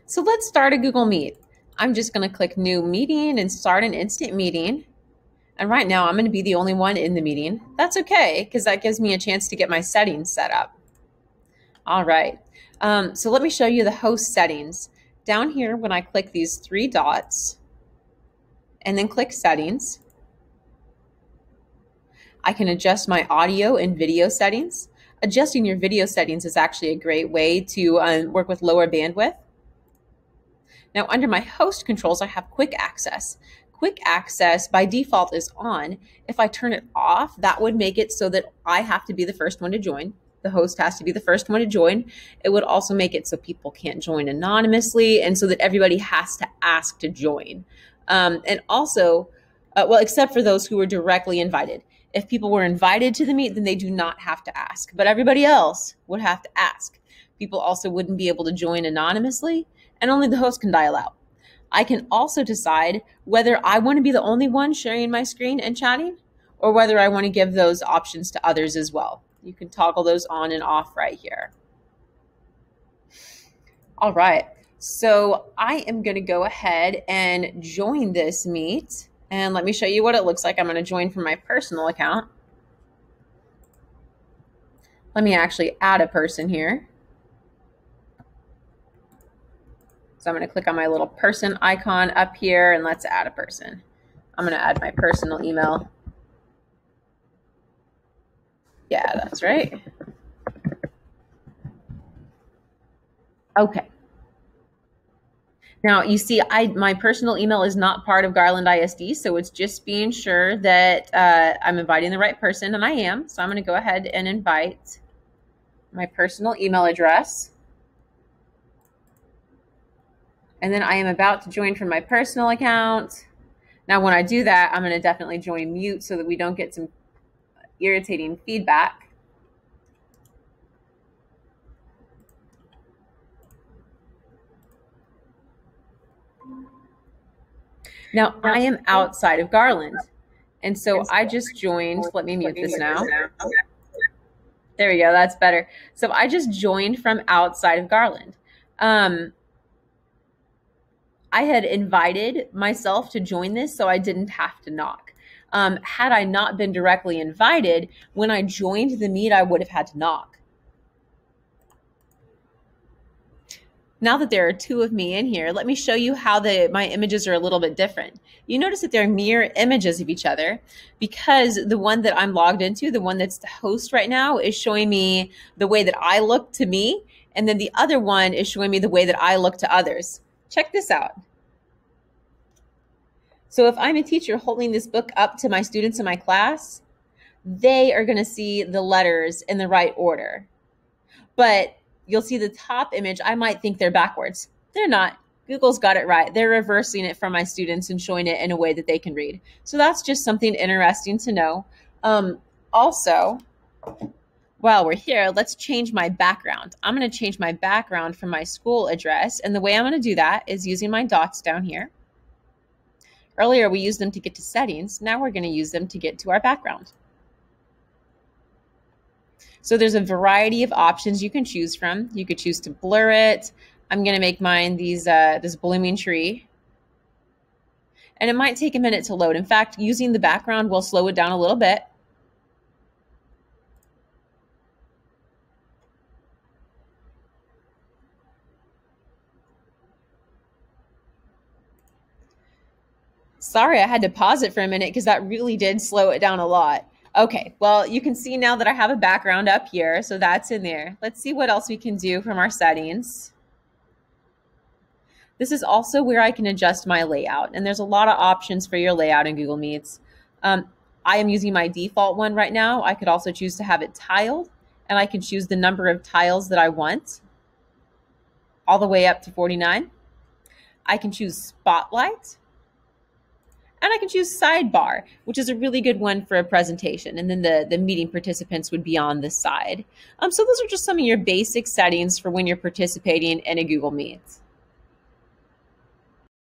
So let's start a Google Meet. I'm just going to click New Meeting and start an instant meeting. And right now I'm going to be the only one in the meeting. That's okay, because that gives me a chance to get my settings set up. All right. So let me show you the host settings. Down here, when I click these three dots and then click Settings, I can adjust my audio and video settings. Adjusting your video settings is actually a great way to work with lower bandwidth. Now, under my host controls, I have quick access. Quick access by default is on. If I turn it off, that would make it so that I have to be the first one to join. The host has to be the first one to join. It would also make it so people can't join anonymously and so that everybody has to ask to join. And also, well, except for those who were directly invited. If people were invited to the meet, then they do not have to ask, but everybody else would have to ask. People also wouldn't be able to join anonymously, and only the host can dial out. I can also decide whether I want to be the only one sharing my screen and chatting, or whether I want to give those options to others as well. You can toggle those on and off right here. All right, so I am going to go ahead and join this meet. And let me show you what it looks like. I'm going to join from my personal account. Let me actually add a person here. So I'm going to click on my little person icon up here and let's add a person. I'm going to add my personal email. Yeah, that's right. Okay. Now, you see, my personal email is not part of Garland ISD, so it's just being sure that I'm inviting the right person, and I am. So I'm going to go ahead and invite my personal email address. And then I am about to join from my personal account. Now, when I do that, I'm going to definitely join mute so that we don't get some irritating feedback. Now, I am outside of Garland, and so I just joined. Let me mute this now. There we go. That's better. So I just joined from outside of Garland. I had invited myself to join this, so I didn't have to knock. Had I not been directly invited, when I joined the meet, I would have had to knock. Now that there are two of me in here, let me show you how my images are a little bit different. You notice that they're mirror images of each other because the one that I'm logged into, the one that's the host right now, is showing me the way that I look to me, and then the other one is showing me the way that I look to others. Check this out. So if I'm a teacher holding this book up to my students in my class, they are going to see the letters in the right order. But you'll see the top image, I might think they're backwards. They're not. Google's got it right. They're reversing it for my students and showing it in a way that they can read. So that's just something interesting to know. Also, while we're here, let's change my background. I'm going to change my background from my school address. And the way I'm going to do that is using my dots down here. Earlier, we used them to get to settings. Now we're going to use them to get to our background. So there's a variety of options you can choose from. You could choose to blur it. I'm going to make mine this blooming tree. And it might take a minute to load. In fact, using the background will slow it down a little bit. Sorry, I had to pause it for a minute because that really did slow it down a lot. Okay, well, you can see now that I have a background up here, so that's in there. Let's see what else we can do from our settings. This is also where I can adjust my layout, and there's a lot of options for your layout in Google Meets. I am using my default one right now. I could also choose to have it tiled, and I can choose the number of tiles that I want, all the way up to 49. I can choose Spotlight. And I can choose sidebar, which is a really good one for a presentation. And then the meeting participants would be on the side. So those are just some of your basic settings for when you're participating in a Google Meet.